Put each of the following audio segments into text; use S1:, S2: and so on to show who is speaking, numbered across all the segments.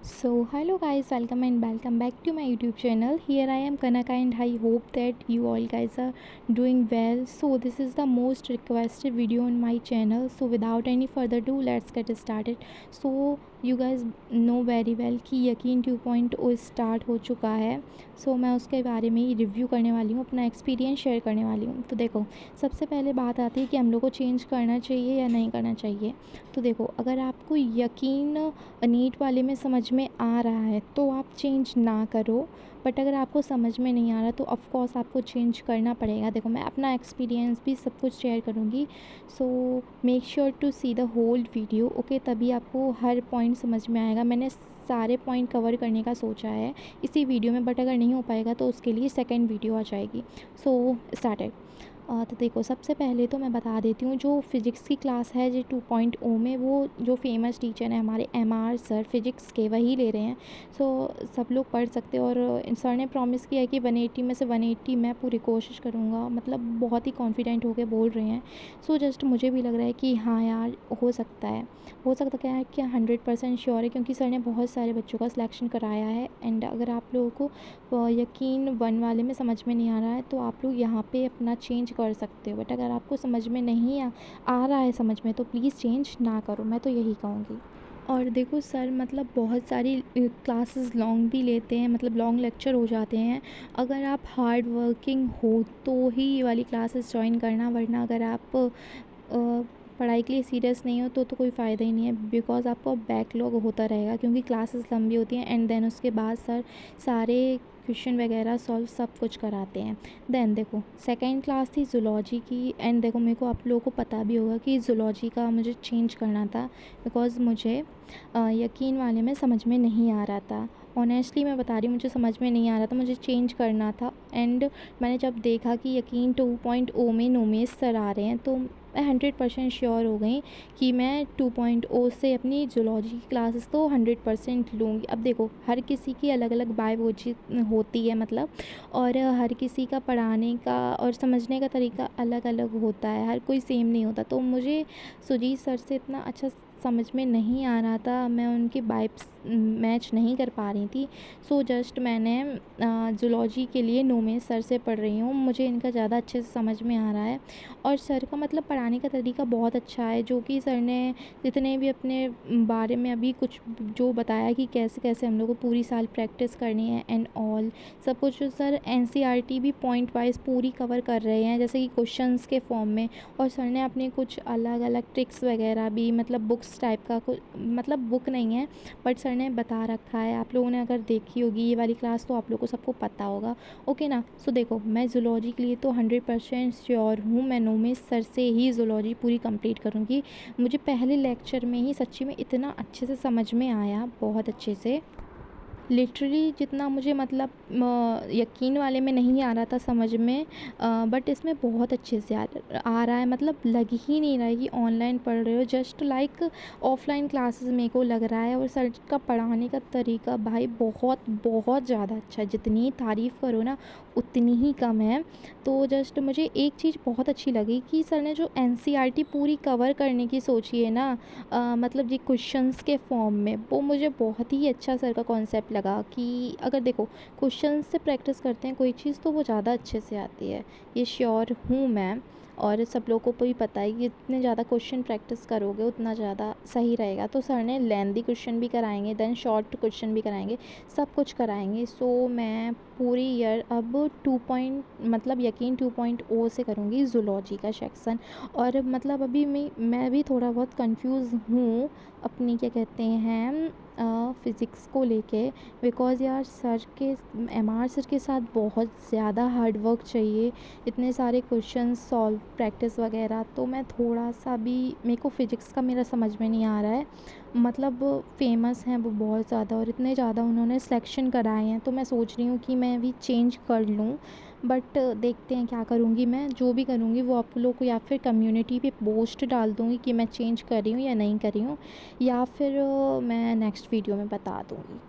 S1: So hello guys, welcome and welcome back to my YouTube channel. Here I am Kanaka and I hope that you all guys are doing well. So this is the most requested video on my channel. So without any further ado, let's get started. So you guys know very well कि यकीन 2.0 start हो चुका है. सो मैं उसके बारे में ही review करने वाली हूँ, अपना एक्सपीरियंस शेयर करने वाली हूँ. तो देखो, सबसे पहले बात आती है कि हम लोग को चेंज करना चाहिए या नहीं करना चाहिए. तो देखो, अगर आपको यकीन नीट वाले में समझ में आ रहा है तो आप चेंज ना करो, बट अगर आपको समझ में नहीं आ रहा तो ऑफ़ कोर्स आपको चेंज करना पड़ेगा. देखो, मैं अपना एक्सपीरियंस भी सब कुछ शेयर करूँगी. So make sure to see the whole video, okay. तभी आपको हर पॉइंट समझ में आएगा. मैंने सारे पॉइंट कवर करने का सोचा है इसी वीडियो में, बट अगर नहीं हो पाएगा तो उसके लिए सेकेंड वीडियो आ जाएगी. So started. तो देखो, सबसे पहले तो मैं बता देती हूँ, जो फ़िज़िक्स की क्लास है जो 2.0 में, वो जो फेमस टीचर हैं हमारे MR सर फ़िज़िक्स के, वही ले रहे हैं. सो सब लोग पढ़ सकते हैं. और सर ने प्रॉमिस किया है कि 180 में से 180 मैं पूरी कोशिश करूँगा. मतलब बहुत ही कॉन्फिडेंट होकर बोल रहे हैं. सो जस्ट मुझे भी लग रहा है कि हाँ यार, हो सकता है. हो सकता क्या है, क्या 100% श्योर है, क्योंकि सर ने बहुत सारे बच्चों का सिलेक्शन कराया है. एंड अगर आप लोगों को यकीन 1 वाले में समझ में नहीं आ रहा है तो आप लोग यहाँ पे अपना चेंज कर सकते हो. बट अगर आपको समझ में नहीं आ रहा है समझ में, तो प्लीज़ चेंज ना करो, मैं तो यही कहूँगी. और देखो, सर मतलब बहुत सारी क्लासेस लॉन्ग भी लेते हैं, मतलब लॉन्ग लेक्चर हो जाते हैं. अगर आप हार्ड वर्किंग हो तो ही ये वाली क्लासेस ज्वाइन करना, वरना अगर आप पढ़ाई के लिए सीरियस नहीं हो तो कोई फ़ायदा ही नहीं है. बिकॉज़ आपको बैकलॉग होता रहेगा, क्योंकि क्लासेस लंबी होती हैं. एंड देन उसके बाद सर सारे क्वेश्चन वगैरह सॉल्व सब कुछ कराते हैं. देन देखो, सेकंड क्लास थी ज़ूलॉजी की. एंड देखो, मेरे को आप लोगों को पता भी होगा कि ज़ूलॉजी का मुझे चेंज करना था, बिकॉज़ मुझे यकीन वाले में समझ में नहीं आ रहा था. ऑनेस्टली मैं बता रही हूँ, मुझे समझ में नहीं आ रहा था, मुझे चेंज करना था. एंड मैंने जब देखा कि यकीन 2.0 में नोमेस सर आ रहे हैं, तो मैं 100% श्योर हो गई कि मैं 2.0 से अपनी ज़ूलॉजी की क्लासेस तो 100% लूँगी. अब देखो, हर किसी की अलग अलग बायोलॉजी होती है, मतलब, और हर किसी का पढ़ाने का और समझने का तरीका अलग अलग होता है, हर कोई सेम नहीं होता. तो मुझे सुजीत सर से इतना अच्छा समझ में नहीं आ रहा था, मैं उनकी वाइब्स मैच नहीं कर पा रही थी. सो जस्ट मैंने ज़ूलॉजी के लिए नोमेस सर से पढ़ रही हूँ. मुझे इनका ज़्यादा अच्छे से समझ में आ रहा है. और सर का मतलब पढ़ाने का तरीका बहुत अच्छा है, जो कि सर ने जितने भी अपने बारे में अभी कुछ जो बताया कि कैसे कैसे हम लोग को पूरी साल प्रैक्टिस करनी है एंड ऑल सब कुछ. सर NCERT भी पॉइंट वाइज पूरी कवर कर रहे हैं, जैसे कि क्वेश्चंस के फॉर्म में. और सर ने अपने कुछ अलग अलग ट्रिक्स वगैरह भी, मतलब बुक्स टाइप का कुछ, मतलब बुक नहीं है बट सर ने बता रखा है. आप लोगों ने अगर देखी होगी ये वाली क्लास तो आप लोगों को सबको पता होगा, ओके ना. सो देखो, मैं ज़ूलॉजी के लिए तो 100% श्योर हूँ, मैं नोमेस सर से ही ज़ूलॉजी पूरी कंप्लीट करूँगी. मुझे पहले लेक्चर में ही सच्ची में इतना अच्छे से समझ में आया, बहुत अच्छे से. लिटरली जितना मुझे, मतलब यकीन वाले में नहीं आ रहा था समझ में, बट इसमें बहुत अच्छे से आ रहा है. मतलब लग ही नहीं रहा है कि ऑनलाइन पढ़ रहे हो, जस्ट लाइक ऑफलाइन क्लासेस मेरे को लग रहा है. और सर का पढ़ाने का तरीका भाई बहुत बहुत ज़्यादा अच्छा है, जितनी तारीफ़ करो ना उतनी ही कम है. तो जस्ट मुझे एक चीज़ बहुत अच्छी लगी कि सर ने जो NCERT पूरी कवर करने की सोची है ना, मतलब ये क्वेश्चंस के फॉर्म में, वो मुझे बहुत ही अच्छा सर का कॉन्सेप्ट लगा. कि अगर देखो, क्वेश्चंस से प्रैक्टिस करते हैं कोई चीज़ तो वो ज़्यादा अच्छे से आती है, ये श्योर हूँ मैं. और सब लोगों को भी पता है कि जितने ज़्यादा क्वेश्चन प्रैक्टिस करोगे उतना ज़्यादा सही रहेगा. तो सर ने लेंथी क्वेश्चन भी कराएंगे, देन शॉर्ट क्वेश्चन भी कराएंगे, सब कुछ कराएंगे. सो मैं पूरी ईयर अब मतलब यकीन 2.0 से करूँगी ज़ूलॉजी का सेक्शन. और मतलब अभी मैं भी थोड़ा बहुत कंफ्यूज हूँ अपनी, क्या कहते हैं, फ़िज़िक्स को लेके. बिकॉज़ यार सर के, MR सर के साथ बहुत ज़्यादा हार्ड वर्क चाहिए, इतने सारे क्वेश्चन सॉल्व प्रैक्टिस वगैरह. तो मैं थोड़ा सा भी, मेरे को फ़िज़िक्स का मेरा समझ में नहीं आ रहा है. मतलब फ़ेमस हैं वो बहुत ज़्यादा, और इतने ज़्यादा उन्होंने सिलेक्शन कराए हैं, तो मैं सोच रही हूँ कि मैं भी चेंज कर लूँ. बट देखते हैं क्या करूँगी. मैं जो भी करूँगी वो आप लोग को या फिर कम्युनिटी पे पोस्ट डाल दूँगी कि मैं चेंज कर रही हूँ या नहीं कर रही हूँ, या फिर मैं नेक्स्ट वीडियो में बता दूँगी.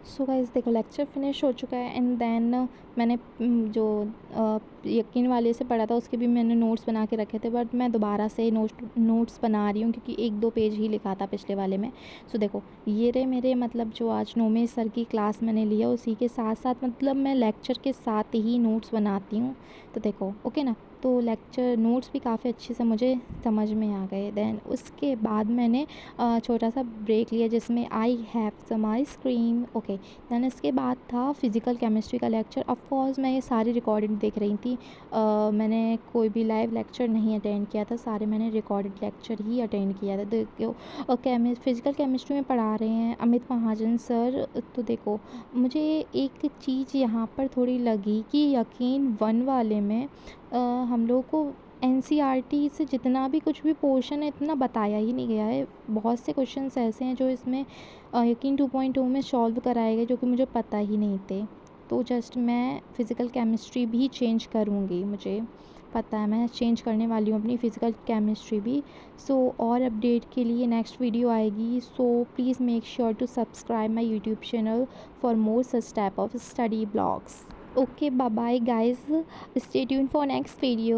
S1: सो गाइस देखो लेक्चर फिनिश हो चुका है एंड देन मैंने जो यकीन वाले से पढ़ा था उसके भी मैंने नोट्स बना के रखे थे, बट मैं दोबारा से नोट्स बना रही हूँ क्योंकि 1-2 पेज ही लिखा था पिछले वाले में। सो देखो ये रहे मेरे मतलब जो आज नौमे सर की क्लास मैंने लिया उसी के साथ साथ मतलब मैं लेक्चर के साथ ही नोट्स बनाती हूँ। तो देखो ओके ना, तो लेक्चर नोट्स भी काफ़ी अच्छे से मुझे समझ में आ गए। देन उसके बाद मैंने छोटा सा ब्रेक लिया जिसमें I have some ice cream. Okay, then इसके बाद था फिज़िकल केमिस्ट्री का लेक्चर। ऑफ कोर्स मैं ये सारी रिकॉर्डिंग देख रही थी। मैंने कोई भी लाइव लेक्चर नहीं अटेंड किया था, सारे मैंने रिकॉर्डेड लेक्चर ही अटेंड किया था। देखो फिज़िकल केमिस्ट्री में पढ़ा रहे हैं अमित महाजन सर। तो देखो मुझे एक चीज़ यहाँ पर थोड़ी लगी कि यकीन 1 वाले में हम लोगों को एनसीईआरटी से जितना भी कुछ भी पोर्शन है इतना बताया ही नहीं गया है। बहुत से क्वेश्चंस ऐसे हैं जो इसमें यकीन 2.0 में सॉल्व कराए गए जो कि मुझे पता ही नहीं थे। तो जस्ट मैं फ़िज़िकल केमिस्ट्री भी चेंज करूँगी, मुझे पता है मैं चेंज करने वाली हूँ अपनी फ़िज़िकल केमिस्ट्री भी। सो और अपडेट के लिए नेक्स्ट वीडियो आएगी। So please make sure to subscribe my YouTube channel for more such type of study blogs. Okay, bye bye guys. Stay tuned for next video.